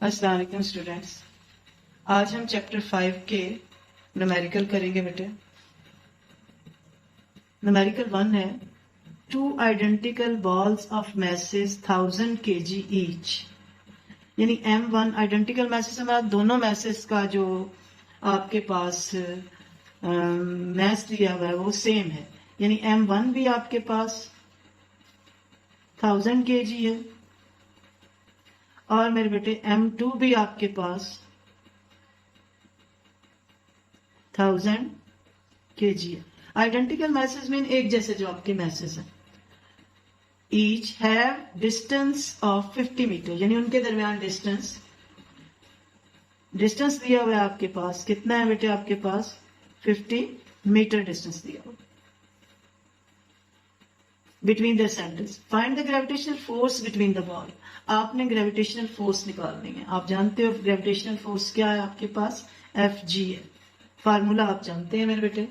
अस्सलाम वालेकुम स्टूडेंट्स। आज हम चैप्टर 5 के न्यूमेरिकल करेंगे बेटे। न्यूमेरिकल 1 है 2 identical balls of message 1000 kg each, यानी M1 आइडेंटिकल मैसेज हमारा दोनों मैसेज का जो आपके पास मैस दिया हुआ है वो सेम है, यानी M1 भी आपके पास 1000 kg है और मेरे बेटे M2 भी आपके पास 1000 kg है। आइडेंटिकल मैसेज मीन एक जैसे जो आपके मैसेज है। Each have distance of 50 metre, यानी उनके दरमियान डिस्टेंस दिया हुआ है आपके पास। कितना है बेटे आपके पास? 50 मीटर डिस्टेंस दिया हुआ between the centres. Find the gravitational force between the ball. आपने ग्रेविटेशनल फोर्स निकालनी है। आप जानते हो ग्रेविटेशनल फोर्स क्या है आपके पास? Fg है। फार्मूला आप जानते हैं मेरे बेटे,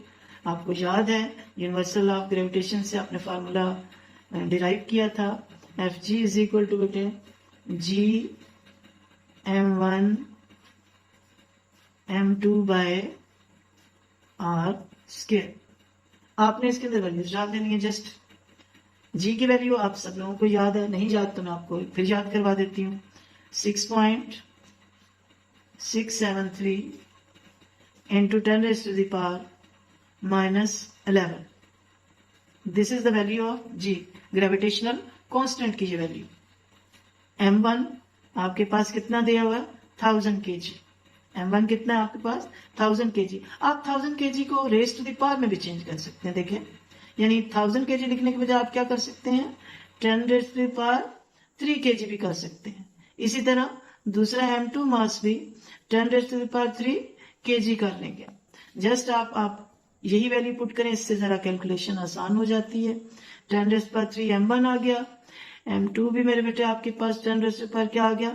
आपको याद है यूनिवर्सल लॉ ऑफ ग्रेविटेशन से आपने फार्मूला डिराइव किया था। Fg इज इक्वल टू बेटे G m1 m2 by r square. आपने इसके अंदर वैल्यूज डाल देनी है। जस्ट जी की वैल्यू आप सब लोगों को याद है, नहीं याद तो मैं आपको फिर याद करवा देती हूँ। 6.673 into 10 raised to the power minus 11. This is the value of G, gravitational constant की ये वैल्यू। M1 आपके पास कितना दिया हुआ है? 1000 kg। M1 कितना है आपके पास? 1000 kg। आप 1000 kg को रेज टू द पावर में भी चेंज कर सकते हैं। देखें, यानी 1000 kg लिखने के बजाय आप क्या कर सकते हैं? 10 raise to the power 3 kg भी कर सकते हैं। इसी तरह दूसरा M2 मास भी 10 raise to the power 3 kg कर लेंगे। जस्ट आप यही वैल्यू पुट करें, इससे जरा कैलकुलेशन आसान हो जाती है। 10 रेज पर 3 M1 आ गया, M2 भी मेरे बेटे आपके पास 10 रेज पर क्या आ गया?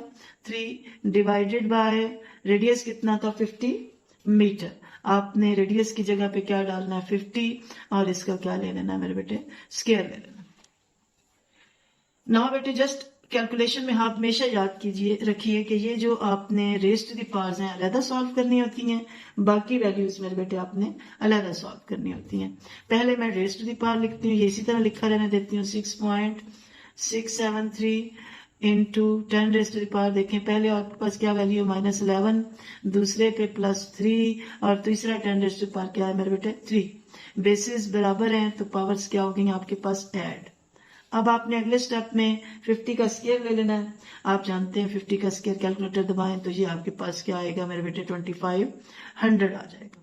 3 डिवाइडेड बाय रेडियस कितना था? 50 मीटर। आपने रेडियस की जगह पे क्या डालना है? 50, और इसका क्या ले लेना है मेरे बेटे? स्क्वायर ले लेना। नाउ बेटे जस्ट कैलकुलेशन में आप हमेशा याद कीजिए, रखिए कि ये जो आपने रेज टू द पावर्स हैं अलहदा सॉल्व करनी होती हैं, बाकी वैल्यूज मेरे बेटे आपने अलहदा सॉल्व करनी होती हैं। पहले मैं रेज टू द पावर लिखती हूँ, ये इसी तरह लिखा रहने देती हूँ। 6.673 into 10 raise to the power. देखें पहले आपके पास क्या वैल्यू? -11, दूसरे पे +3 और तीसरा 10 रेज टू द पावर क्या है मेरे बेटे? 3। बेसिस बराबर हैं तो पावर्स क्या हो गई आपके पास? ऐड। अब आपने अगले स्टेप में 50 का स्क्वायर ले लेना है। आप जानते हैं 50 का स्क्वायर कैलकुलेटर दबाएं तो ये आपके पास क्या आएगा मेरे बेटे? 2500 आ जाएगा।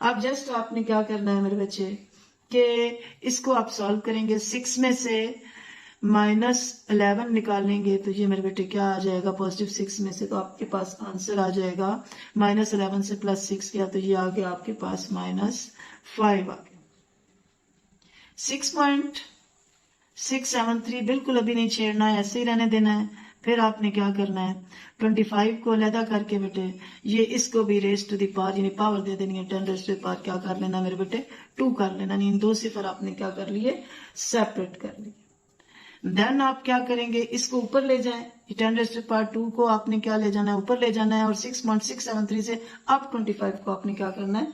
अब जस्ट आपने क्या करना है मेरे बच्चे कि इसको आप सॉल्व करेंगे। 6 में से -11 निकालेंगे तो ये मेरे बेटे क्या आ जाएगा? पॉजिटिव 6 में से तो आपके पास आंसर आ जाएगा -11 से +6 किया तो ये आ गया आपके पास -5 आ गया। 6.673 बिल्कुल अभी नहीं छेड़ना है, ऐसे ही रहने देना है। फिर आपने क्या करना है? 25 को अलहदा करके बेटे ये इसको भी रेज टू द पावर यानी पावर दे देनी है। 10 रेज टू द पावर क्या कर लेना मेरे बेटे? 2 कर लेना। इन दो सिफर आपने क्या कर लिए? सेपरेट कर लिए। देन आप क्या करेंगे? इसको ऊपर ले जाएं। 10 रेज टू द पावर 2 को आपने क्या ले जाना है? ऊपर ले जाना है। और 6.673 से अब 25 को आपने क्या करना है?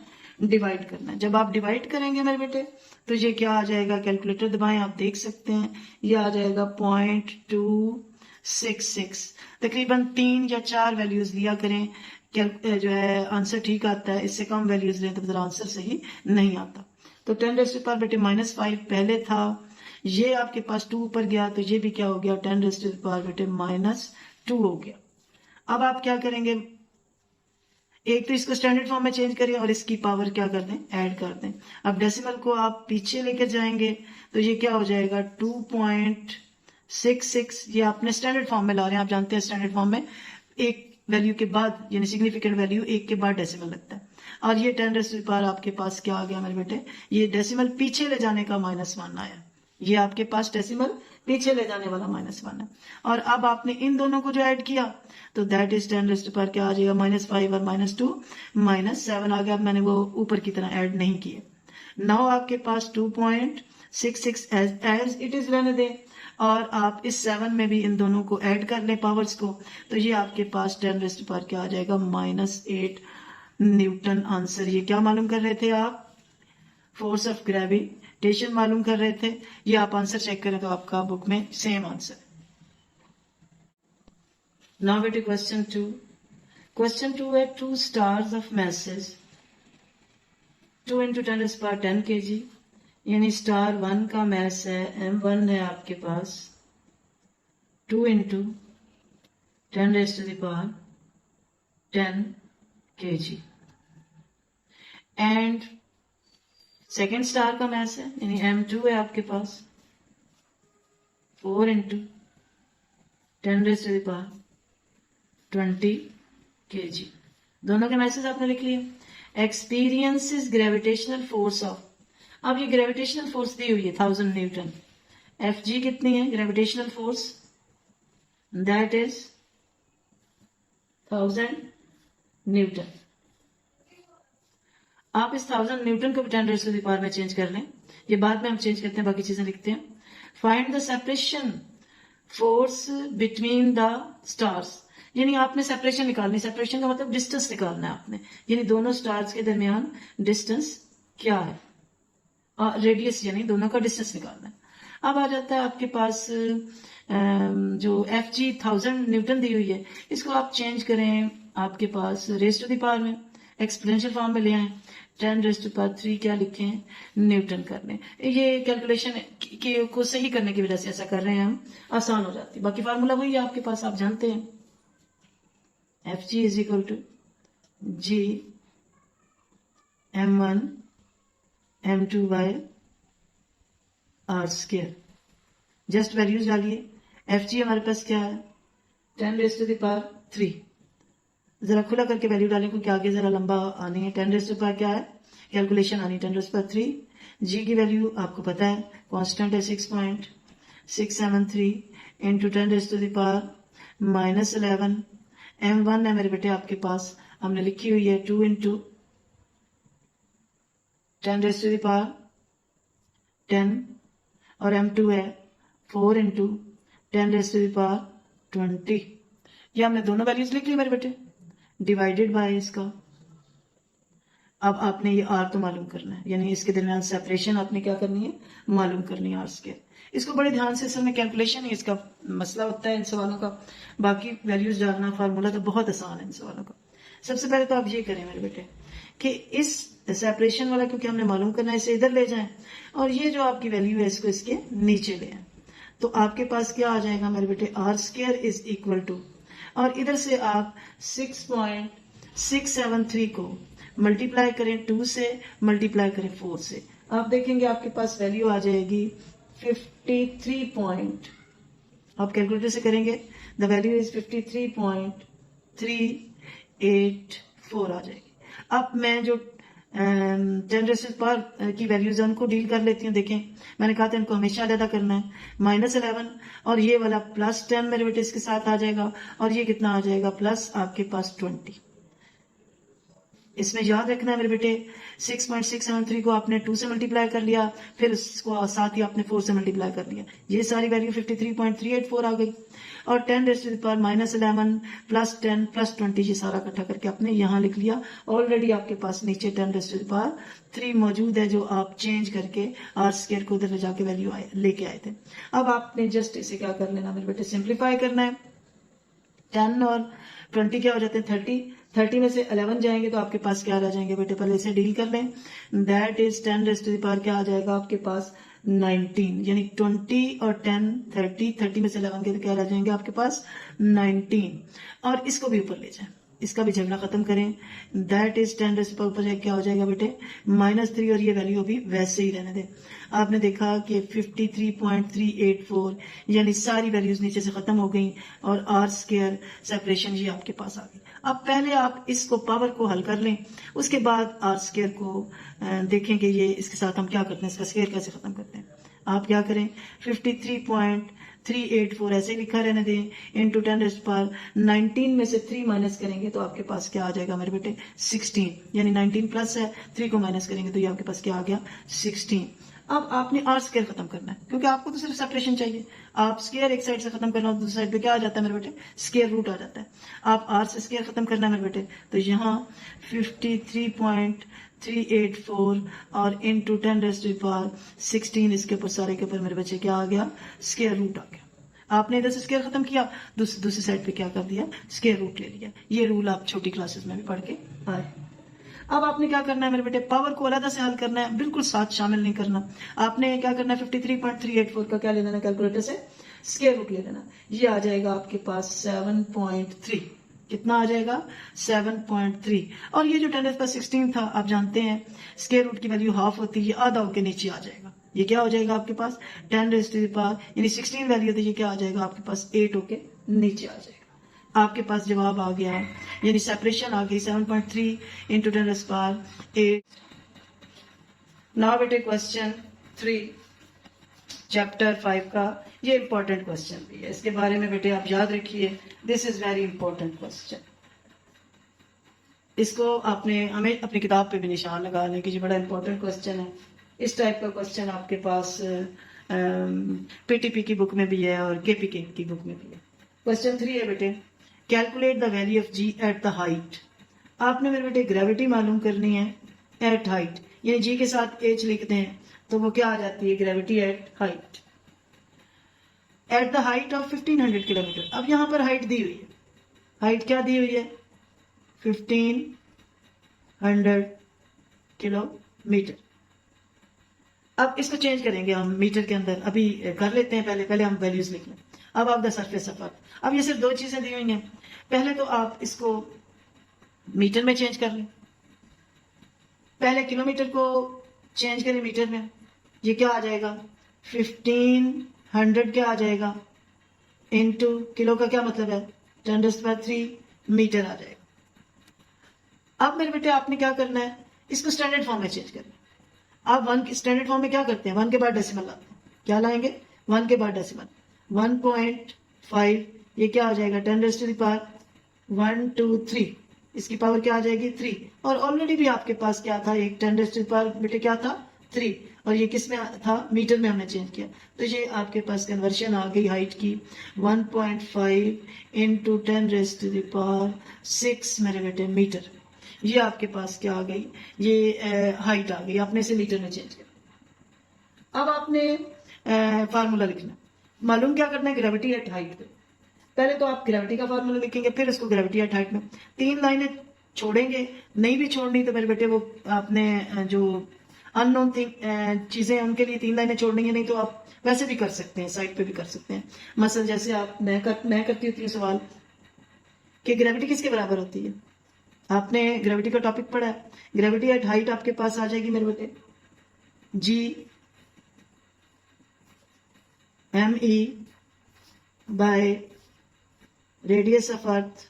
डिवाइड करना है। जब आप डिवाइड करेंगे मेरे बेटे तो ये क्या आ जाएगा? कैलकुलेटर दबाएं, आप देख सकते हैं ये आ जाएगा 0.266। तकरीबन 3 या 4 वैल्यूज लिया करें, जो है आंसर ठीक आता है। इससे कम वैल्यूज लें तो फिर आंसर सही नहीं आता। तो 10 रेज़ टू द पावर बेटे -5 पहले था, ये आपके पास 2 ऊपर गया तो ये भी क्या हो गया? 10 रेज़ टू द पावर बेटे -2 हो गया। अब आप क्या करेंगे? एक तो इसको स्टैंडर्ड फॉर्म में चेंज करें और इसकी पावर क्या कर दें? ऐड कर दें। अब डेसिमल को आप पीछे लेकर जाएंगे तो ये क्या हो जाएगा? 2.66। ये आपने स्टैंडर्ड फॉर्म में ला रहे हैं। आप जानते हैं स्टैंडर्ड फॉर्म में एक वैल्यू के बाद यानी सिग्निफिकेंट वैल्यू एक के बाद डेसिमल लगता है। और ये 10 रेज़ टू द पावर आपके पास क्या आ गया मेरे बेटे? ये डेसिमल पीछे ले जाने का -1 आया। ये आपके पास डेसिमल पीछे ले जाने वाला -1 है। और अब आपने इन दोनों को जो ऐड किया तो that is 10 raise to the power क्या आ जाएगा? -5 और -2 -7 आ गया। अब मैंने वो ऊपर की तरह ऐड नहीं किए। नाउ आपके पास 2.66 एज इट इज रहने दें और आप इस 7 में भी इन दोनों को ऐड कर लें पावर्स को, तो ये आपके पास 10 रेज़ टू पावर क्या आ जाएगा, -8 न्यूटन आंसर। ये क्या मालूम कर रहे थे आप, फोर्स ऑफ ग्रेविटेशन मालूम कर रहे थे। ये आप आंसर चेक करें तो आपका बुक में सेम आंसर। नाउ बेटे क्वेश्चन 2। क्वेश्चन 2 है 2 स्टार्स ऑफ मैसेज 2 × 10⁻10 kg, यानी स्टार 1 का मैस है m1 है आपके पास 2 × 10⁻10 kg, एंड सेकेंड स्टार का मैस है यानी m2 है आपके पास 4 × 10⁻20 kg। दोनों के मैसेज आपने लिख लिए। एक्सपीरियंसेस ग्रेविटेशनल फोर्स ऑफ, अब ये ग्रेविटेशनल फोर्स दी हुई है 1000 न्यूटन। Fg कितनी है gravitational force, that is 1000 Newton. आप इस 1000 न्यूटन को भी 10⁻⁴ में चेंज कर लें, ये बाद में हम चेंज करते हैं, बाकी चीजें लिखते हैं। Find the separation force between the stars, यानी आपने सेपरेशन निकालनी, सेपरेशन का मतलब डिस्टेंस निकालना है आपने, यानी दोनों स्टार्स के दरमियान डिस्टेंस क्या है, रेडियस यानी दोनों का डिस्टेंस निकालना है। अब आ जाता है आपके पास जो Fg 1000 न्यूटन दी हुई है, इसको आप चेंज करें आपके पास रेज़ टू द पावर में, एक्सपोनेंशियल फॉर्म में ले आए, 10⁻³ क्या लिखें, न्यूटन कर लें। ये कैलकुलेशन को सही करने की वजह से ऐसा कर रहे हैं हम, आसान हो जाती है। बाकी फार्मूला वही है आपके पास, आप जानते हैं Fg = G m1 m2/r²। Just values डालिए। Fg हमारे पास क्या है 10⁻³ जरा खुला करके वैल्यू डालें क्योंकि आगे जरा लंबा आनी है। 10⁻³ क्या है, कैलकुलेशन आनी 10⁻³। G की वैल्यू आपको पता है, कांस्टेंट है 6.673 × 10⁻⁻11। m1 है मेरे बेटे आपके पास, हमने लिखी हुई है 2 × 10⁻10 और m2 है 4 × 10⁻20। ये हमने दोनों वैल्यूज लिख ली मेरे बेटे, डिवाइडेड बाय इसका। अब आपने ये r तो मालूम करना है, यानी इसके दरमियान सेपरेशन आपने क्या करनी है, मालूम करनी है r²। इसको बड़े ध्यान से, असल में कैलकुलेशन ही इसका मसला होता है इन सवालों का, बाकी वैल्यूज डालना फार्मूला तो बहुत आसान है इन सवालों का। सबसे पहले तो आप ये करें मेरे बेटे कि इस सेपरेशन वाला क्योंकि हमने मालूम करना है, इसे इधर ले जाएं और ये जो आपकी वैल्यू है इसको इसके नीचे ले आए, तो आपके पास क्या आ जाएगा मेरे बेटे, r² = और इधर से आप 6.673 को मल्टीप्लाई करें 2 से, मल्टीप्लाई करें 4 से, आप देखेंगे आपके पास वैल्यू आ जाएगी 53 आप कैलकुलेटर से करेंगे, द वैल्यू इज 53.384 आ जाएगी। अब मैं जो 10⁻⁴ की वैल्यूज है उनको डील कर लेती हूँ। देखें मैंने कहा था इनको हमेशा अलग करना है, -11 और ये वाला +10 मेरे बेटे इसके साथ आ जाएगा, और ये कितना आ जाएगा, प्लस आपके पास 20। इसमें याद रखना है मेरे बेटे 6.673 को आपने 2 से मल्टीप्लाई कर लिया, फिर उसको साथ ही आपने 4 से मल्टीप्लाई कर लिया, ये सारी वैल्यू 53.384 आ गई। और 10⁻⁻11 +10 +20 ये सारा इकट्ठा करके आपने यहाँ लिख लिया। ऑलरेडी आपके पास नीचे 10⁻³ मौजूद है जो आप चेंज करके r² को उधर ले जाके वैल्यू लेके आए थे। अब आपने जस्ट इसे क्या कर लेना मेरे बेटे, सिंप्लीफाई करना है। 10 और 20 क्या हो जाते हैं 30 में से 11 जाएंगे तो आपके पास क्या आ जाएंगे बेटे, पहले इसे डील कर लें, दैट इज 10⁻⁻ क्या आ जाएगा आपके पास 19, यानी 20 और 10 30 में से 11 के तो क्या आ जाएंगे आपके पास 19, और इसको भी ऊपर ले जाएं, इसका भी झगड़ा खत्म करें, दैट इज 10⁻⁻ ऊपर क्या हो जाएगा बेटे -3, और ये वैल्यू अभी वैसे ही रहने दें। आपने देखा कि 53.384 यानी सारी वैल्यूज नीचे से खत्म हो गई और r² सेपरेशन ये आपके पास आ गई। अब पहले आप इसको पावर को हल कर लें, उसके बाद r² को देखेंगे ये इसके साथ हम क्या करते हैं, इसका स्क्वायर कैसे खत्म करते हैं। आप क्या करें 53.384 ऐसे लिखा रहने दें, इंटू 10⁻19 में से 3 माइनस करेंगे तो आपके पास क्या आ जाएगा मेरे बेटे 16, यानी 19 प्लस है 3 को माइनस करेंगे तो ये आपके पास क्या आ गया 16। अब आपने आर स्क्वायर खत्म करना है, क्योंकि आपको तो सिर्फ सेपरेशन चाहिए। आप स्क्वायर एक साइड से खत्म करना हो, दूसरी साइड पे क्या आ जाता है मेरे बेटे, स्क्वायर रूट आ जाता है। आप आर से स्क्वायर खत्म करना है मेरे बेटे, तो यहाँ 53.384 और इंटू 10⁻16 इसके ऊपर सारे के ऊपर मेरे बच्चे क्या आ गया, स्क्वायर रूट आ गया। आपने इधर से स्क्वायर खत्म किया, दूसरी साइड पे क्या कर दिया, स्क्वायर रूट ले लिया। ये रूल आप छोटी क्लासेस में भी पढ़ के आए। अब आपने क्या करना है मेरे बेटे, पावर को अलग से हल करना है, बिल्कुल साथ शामिल नहीं करना। आपने क्या करना है, 53.384 का क्या ले लेना, कैलकुलेटर से स्क्वायर रूट ले लेना। ये आ जाएगा आपके पास 7.3। कितना आ जाएगा, 7.3। और ये जो 10⁻16 था, आप जानते हैं स्क्वायर रूट की वैल्यू हाफ होती है, आधा होके नीचे आ जाएगा। ये क्या हो जाएगा आपके पास, 10⁻, यानी 16 वैल्यू, तो ये क्या आ जाएगा आपके पास, 8 होके नीचे आ जाएगा। आपके पास जवाब आ गया, यानी सेपरेशन आ गई 7.3 इंटू 10⁻8। नाउ बेटे क्वेश्चन 3 चैप्टर 5 का, ये इंपॉर्टेंट क्वेश्चन भी है, इसके बारे में बेटे आप याद रखिए, this is very important question. इसको आपने हमें अपनी किताब पे भी निशान लगा लें कि ये बड़ा इंपॉर्टेंट क्वेश्चन है। इस टाइप का क्वेश्चन आपके पास पीटीपी की बुक में भी है और केपीके की बुक में भी है। क्वेश्चन 3 है बेटे, calculate the value of G at the height. आपने मेरे बेटे ग्रेविटी मालूम करनी है एट हाइट, यानी जी के साथ एच लिखते हैं तो वो क्या आ जाती है, gravity eight height, eight the height of 1500 kilometre. अब यहां पर हाइट दी हुई है, हाइट क्या दी हुई है, 1500 किलोमीटर। अब इसको चेंज करेंगे हम मीटर के अंदर, अभी कर लेते हैं, पहले हम वैल्यूज लिख लें। अब आप द सरफेस ऑफ अर्थ, अब ये सिर्फ दो चीजें दी हुई हैं, पहले तो आप इसको मीटर में चेंज कर लें, पहले किलोमीटर को चेंज करें मीटर में, ये क्या आ जाएगा, 1500 क्या आ जाएगा, इनटू किलो का क्या मतलब है, 10⁻3 मीटर आ जाएगा। अब मेरे बेटे आपने क्या करना है, इसको स्टैंडर्ड फॉर्म में चेंज करना है। आप 1 के स्टैंडर्ड फॉर्म में क्या करते हैं, 1 के बाद डेसिमल लाते हैं, क्या लाएंगे, 1 के बाद डेसिमल, 1.5, ये क्या आ जाएगा, 10⁻123, इसकी पावर क्या आ जाएगी, 3। और ऑलरेडी भी आपके पास क्या था, एक 10⁻, बेटे क्या था, 3, और ये किस में था, मीटर में हमने चेंज किया, तो ये आपके पास कन्वर्शन आ गई हाइट की, 1.5 इंटू 10⁻6 मेरे बेटे मीटर। ये आपके पास क्या आ गई, ये हाइट आ गई, आपने इसे मीटर में चेंज किया। अब आपने फार्मूला लिखना, मालूम क्या करना है, ग्रेविटी एट हाइट पे। पहले तो आप ग्रेविटी का फार्मूला लिखेंगे, फिर इसको ग्रेविटी एट हाइट में 3 लाइनें छोड़ेंगे, नहीं भी छोड़नी तो मेरे बेटे वो आपने जो अननोन चीजें हैं उनके लिए 3 लाइनें छोड़नी है, नहीं तो आप वैसे भी कर सकते हैं, साइड पे भी कर सकते हैं। मसलन जैसे आप मैं करती होती हूँ सवाल कि ग्रेविटी किसके बराबर होती है, आपने ग्रेविटी का टॉपिक पढ़ा है, ग्रेविटी एट हाइट आपके पास आ जाएगी मेरे बेटे, G M E by radius of earth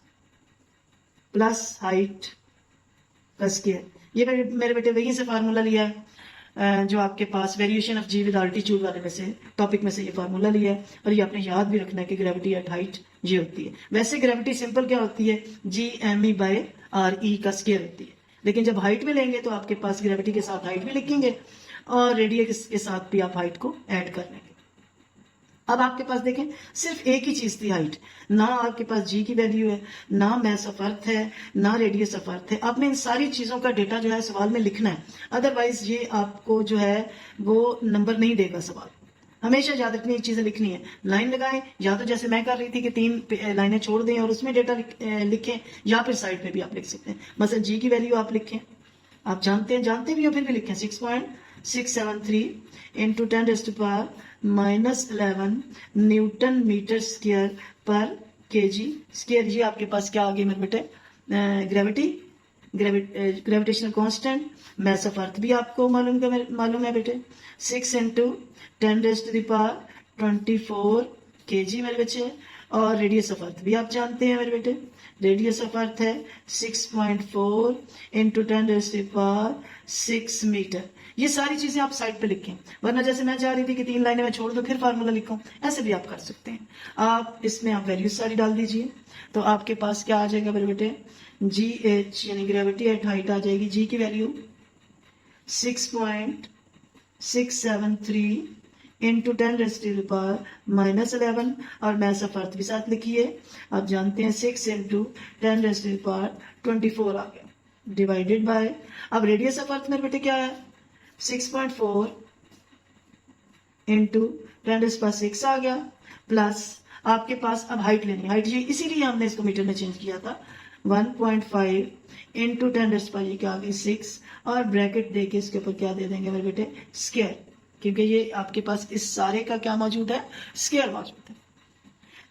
plus height का स्क्वायर। ये मेरे बेटे वहीं से फार्मूला लिया है जो आपके पास variation of G with altitude वाले में से टॉपिक में से ये फार्मूला लिया है, और ये आपने याद भी रखना है कि ग्रेविटी एट हाइट ये होती है। वैसे ग्रेविटी सिंपल क्या होती है, G M E by R E का स्क्वायर होती है, लेकिन जब हाइट में लेंगे तो आपके पास ग्रेविटी के साथ हाइट भी लिखेंगे और रेडियस के साथ भी आप हाइट को ऐड कर लेंगे। अब आपके पास देखें सिर्फ एक ही चीज थी हाइट, ना आपके पास जी की वैल्यू है, ना मैस ऑफ अर्थ है, ना रेडियस ऑफ अर्थ है। आपने इन सारी चीजों का डेटा जो है सवाल में लिखना है, अदरवाइज ये आपको जो है वो नंबर नहीं देगा सवाल। हमेशा याद रखनी, एक चीजें लिखनी है, लाइन लगाएं, या तो जैसे मैं कर रही थी कि 3 लाइनें छोड़ दें और उसमें डेटा लिखें, या फिर साइड पे भी आप लिख सकते हैं। मतलब जी की वैल्यू आप लिखें, आप जानते भी हो फिर भी लिखें, 6.673 इंटू 10⁻⁻11 न्यूटन मीटर स्क्वायर पर केजी स्क्वायर। ये आपके पास क्या आ गई मेरे बेटे, gravitational constant, mass of earth भी आपको मालूम है बेटे, 6 इंटू 10⁻24 केजी मेरे बच्चे, और रेडियस ऑफ अर्थ भी आप जानते हैं मेरे बेटे, रेडियस ऑफ अर्थ है 6.4 इंटू 10⁻6 मीटर। ये सारी चीजें आप साइड पे लिखें, वरना जैसे मैं चाह रही थी कि 3 लाइनें मैं छोड़ दो फिर फार्मूला लिखूं, ऐसे भी आप कर सकते हैं। आप इसमें आप वैल्यूज सारी डाल दीजिए, तो आपके पास क्या आ जाएगा मेरे बेटे, जी एच यानी ग्रेविटी एट हाइट आ जाएगी, जी की वैल्यू 673 इंटू 10⁻⁻11 और मैथ ऑफ अर्थ भी साथ लिखिए। आप जानते हैं 6 इंटू 10⁻24 आ गया, डिवाइडेड बाय, अब रेडियस ऑफ अर्थ मेरे बेटे क्या है 6.4 इंटू 10⁻6 आ गया, प्लस आपके पास अब हाइट लेनी, हाइट ये इसीलिए हमने इसको मीटर में चेंज किया था, 1.5 इंटू 10⁻, ये क्या आ गई 6, और ब्रैकेट दे के इसके ऊपर क्या दे देंगे मेरे बेटे स्क्वायर, क्योंकि ये आपके पास इस सारे का क्या मौजूद है स्क्वायर मौजूद है।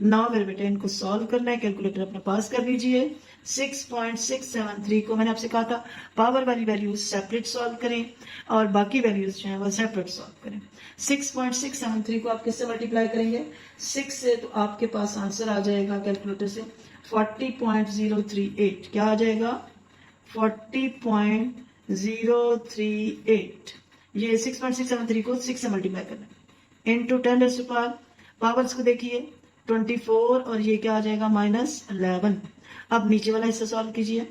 नाउ मेरे बेटे इनको सॉल्व करना है, कैलकुलेटर अपने पास कर लीजिए। 6.673 को मैंने आपसे कहा था पावर वाली वैल्यूज सेपरेट सॉल्व करें और बाकी वैल्यूज जो है वो सेपरेट सॉल्व करें। 6.673 को आप किससे मल्टीप्लाई करेंगे 6 से, तो आपके पास आंसर आ जाएगा कैलकुलेटर से 40.038। क्या आ जाएगा 40.038। ये 6.673 को 6 से मल्टीप्लाई करना है इंटू 10⁻, पावर्स को देखिए 24 और ये क्या आ जाएगा -11। अब नीचे वाला हिस्सा सॉल्व कीजिए,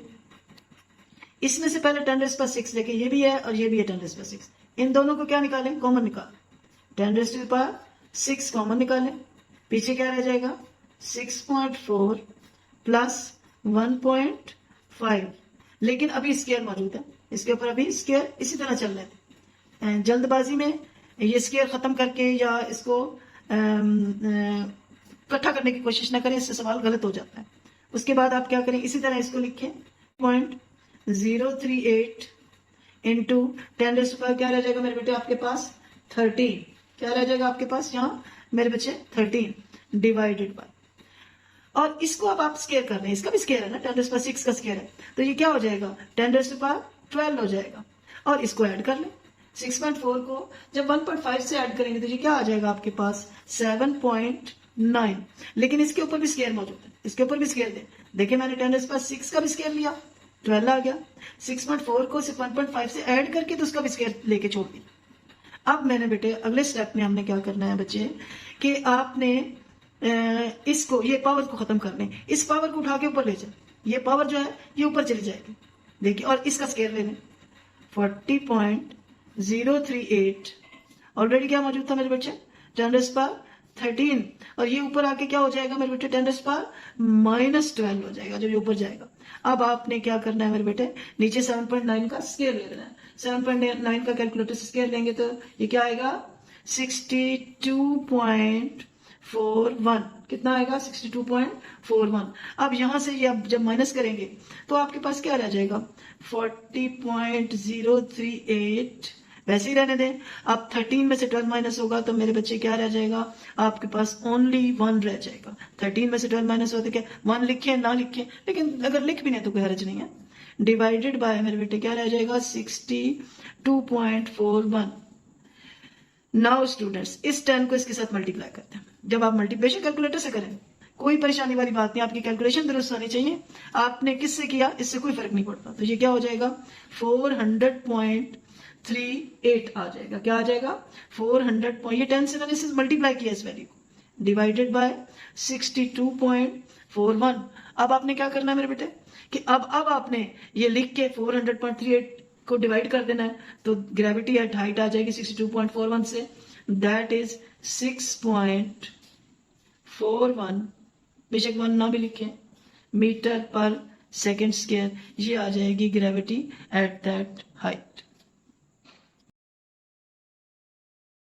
इसमें से पहले 10⁻6 लेके, ये भी है और ये भी है 10⁻6, इन दोनों को क्या निकालें कॉमन निकालें, 10⁻6 कॉमन निकालें, पीछे क्या रह जाएगा 6.4 प्लस 1.5, लेकिन अभी स्क्वायर मौजूद है, इसके ऊपर अभी स्क्वायर इसी तरह चल रहे थे। जल्दबाजी में ये स्क्वायर खत्म करके या इसको इकट्ठा करने की कोशिश ना करें, इससे सवाल गलत हो जाता है। उसके बाद आप क्या करें, इसी तरह इसको लिखें 0.038 इंटू 10⁻, क्या रह जाएगा मेरे बेटे आपके पास 13, क्या रह जाएगा आपके पास यहाँ मेरे बच्चे 13 डिवाइडेड बाय, और इसको अब आप स्क्वायर कर रहे हैं, इसका भी स्क्वायर है ना 10⁻6 का स्क्वायर है, तो ये क्या हो जाएगा 10⁻12 हो जाएगा, और इसको ऐड कर लें 6.4 को जब 1.5 से ऐड करेंगे तो ये क्या आ जाएगा आपके पास 7.9, लेकिन इसके ऊपर भी स्क्वायर मौजूद है, इसके ऊपर भी स्क्वायर दे, देखिए मैंने 10⁻6 का भी स्क्वायर लिया 12 आ गया, 6.4 को सिर्फ 1.5 से ऐड करके तो उसका भी स्क्वायर लेके छोड़ दिया। अब मैंने बेटे अगले स्टेप में हमने क्या करना है बच्चे कि आपने इसको, ये पावर को खत्म करने, इस पावर को उठा के ऊपर ले जाए, ये पावर जो है ये ऊपर चली जाएगी, देखिए, और इसका स्क्वायर ले लें 40.038, ऑलरेडी क्या मौजूद था मेरे बच्चे 10⁻13, और ये ऊपर आके क्या हो जाएगा मेरे बेटे 10⁻−12 हो जाएगा जब ये ऊपर जाएगा। अब आपने क्या करना है मेरे बेटे, नीचे 7.9 का स्क्वायर ले लेना है, 7.9 का कैलकुलेटर से स्क्वायर लेंगे तो ये क्या आएगा 62.41, कितना आएगा 62.41। अब यहां से ये अब जब माइनस करेंगे तो आपके पास क्या रह जाएगा 40.038, वैसे ही रहने दें। अब 13 में से 12 माइनस होगा तो मेरे बच्चे क्या रह जाएगा आपके पास ओनली 1 रह जाएगा, 13 में से 12 माइनस होते क्या 1 लिखें ना लिखें, लेकिन अगर लिख भी नहीं तो कोई हर्ज नहीं है, डिवाइडेड बाय मेरे बेटे क्या रह जाएगा 62.41। नाउ स्टूडेंट्स इस 10 को इसके साथ मल्टीप्लाई करते हैं, जब आप मल्टीप्लिकेशन कैलकुलेटर से करें कोई परेशानी वाली बात नहीं, आपकी कैलकुलेशन दुरुस्त होनी चाहिए, आपने किससे किया इससे कोई फर्क नहीं पड़ता, तो ये क्या हो जाएगा 400.38 आ जाएगा, क्या आ जाएगा 400, ये 10 से मैंने इसे मल्टीप्लाई किया इस वैल्यू को, डिवाइडेड बाय 62.41। अब आपने क्या करना है मेरे बेटे कि अब आपने ये लिख के 400.38 को डिवाइड कर देना है, तो ग्रेविटी एट हाइट आ जाएगी 62.41 से, दैट इज 6.41, बेशक 1 ना भी लिखें, मीटर पर सेकेंड स्क्वायर, ये आ जाएगी ग्रेविटी एट दैट हाइट।